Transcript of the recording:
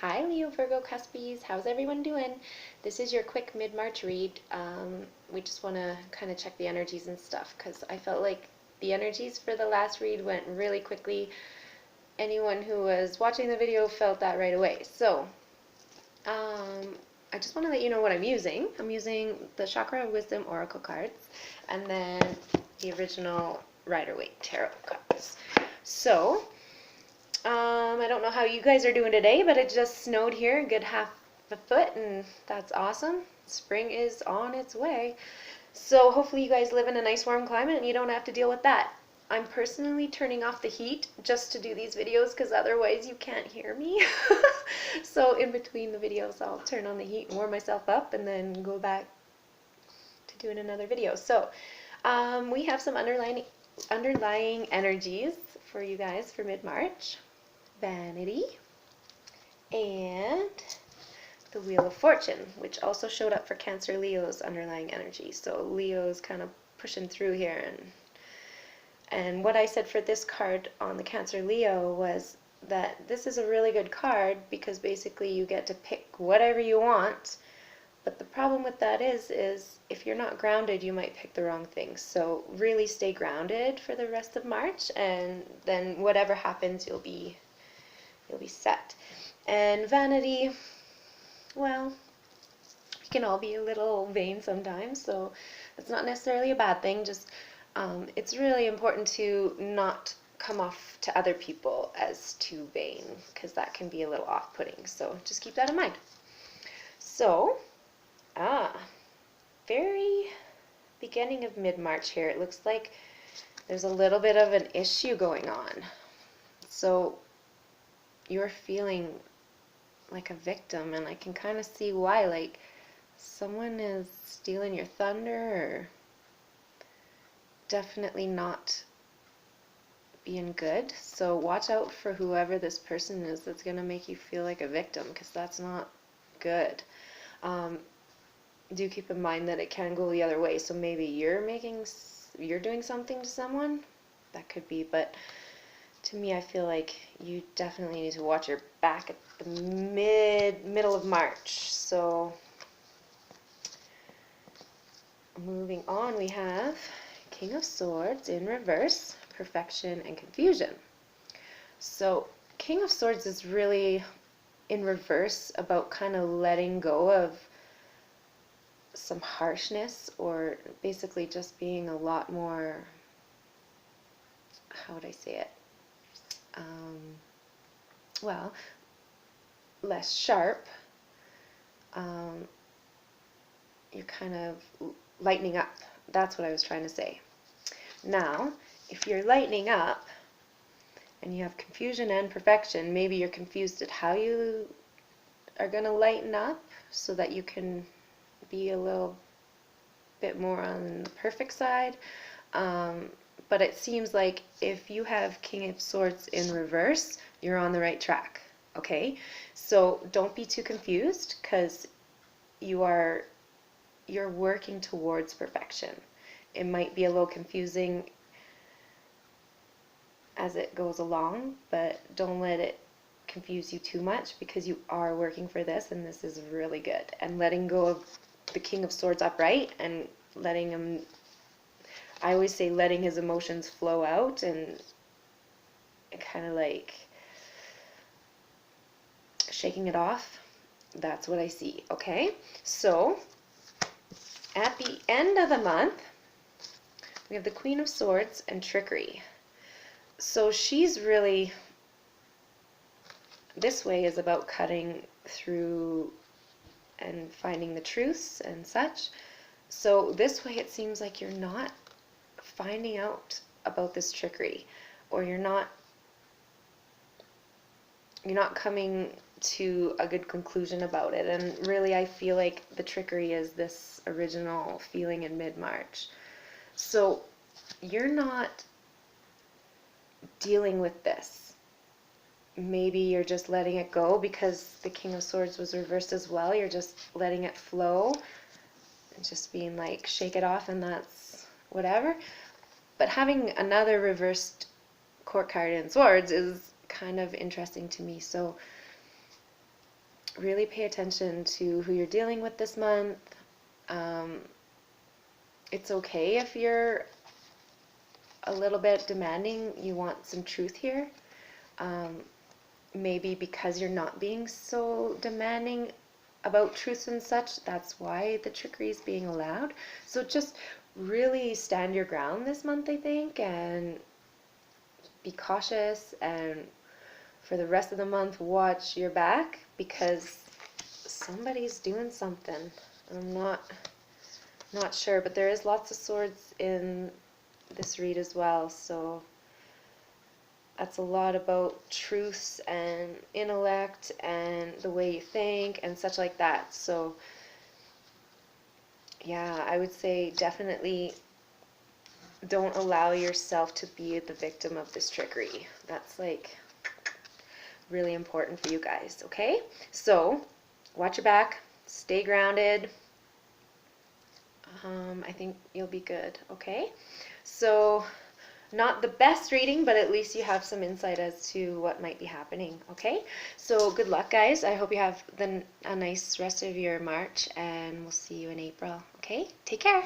Hi Leo, Virgo, Cuspies, how's everyone doing? This is your quick mid-March read. We just want to kind of check the energies and stuff because I felt like the energies for the last read went really quickly. Anyone who was watching the video felt that right away. So, I just want to let you know what I'm using. I'm using the Chakra of Wisdom Oracle cards and then the original Rider-Waite Tarot cards. So, I don't know how you guys are doing today, but it just snowed here a good half a foot, and that's awesome. Spring is on its way. So hopefully you guys live in a nice warm climate and you don't have to deal with that. I'm personally turning off the heat just to do these videos because otherwise you can't hear me. So in between the videos I'll turn on the heat and warm myself up and then go back to doing another video. So we have some underlying energies for you guys for mid-March. Vanity, and the Wheel of Fortune, which also showed up for Cancer Leo's underlying energy. So Leo's kind of pushing through here, and what I said for this card on the Cancer Leo was that this is a really good card because basically you get to pick whatever you want. But the problem with that is if you're not grounded, you might pick the wrong things. So really stay grounded for the rest of March, and then whatever happens, you'll be set. And vanity, well, we can all be a little vain sometimes, so it's not necessarily a bad thing. Just it's really important to not come off to other people as too vain, because that can be a little off-putting. So just keep that in mind. So, very beginning of mid-March here. It looks like there's a little bit of an issue going on. So you're feeling like a victim, and I can kind of see why. Like someone is stealing your thunder, or definitely not being good. So watch out for whoever this person is that's going to make you feel like a victim, because that's not good. Do keep in mind that it can go the other way. So maybe you're doing something to someone. That could be, but to me, I feel like you definitely need to watch your back at the middle of March. So moving on, we have King of Swords in reverse, perfection and confusion. So King of Swords is really in reverse about kind of letting go of some harshness, or basically just being a lot more, how would I say it? Well, less sharp. You're kind of lightening up. That's what I was trying to say. Now, if you're lightening up and you have confusion and perfection, maybe you're confused at how you are going to lighten up so that you can be a little bit more on the perfect side. But it seems like if you have King of Swords in reverse, you're on the right track. Okay, so don't be too confused, because you're working towards perfection. It might be a little confusing as it goes along, but don't let it confuse you too much, because you are working for this, and this is really good. And letting go of the King of Swords upright and letting him, I always say, letting his emotions flow out and kind of like shaking it off. That's what I see. Okay, so at the end of the month, we have the Queen of Swords and trickery. So she's really, this way is about cutting through and finding the truths and such. So this way it seems like you're not finding out about this trickery, or you're not coming to a good conclusion about it. And really, I feel like the trickery is this original feeling in mid-March. So you're not dealing with this. Maybe you're just letting it go because the King of Swords was reversed as well. You're just letting it flow and just being like, shake it off, and that's whatever. But having another reversed court card in Swords is kind of interesting to me. So really pay attention to who you're dealing with this month. It's okay if you're a little bit demanding, you want some truth here. Maybe because you're not being so demanding about truths and such, that's why the trickery is being allowed. So just really stand your ground this month, I think, and be cautious, and for the rest of the month watch your back, because somebody's doing something. I'm not sure, but there is lots of swords in this read as well, so that's a lot about truths and intellect and the way you think and such like that. So yeah, I would say definitely don't allow yourself to be the victim of this trickery. That's like really important for you guys, okay? So watch your back, stay grounded. I think you'll be good, okay? So not the best reading, but at least you have some insight as to what might be happening, okay? So good luck, guys. I hope you have a nice rest of your March, and we'll see you in April, okay? Take care.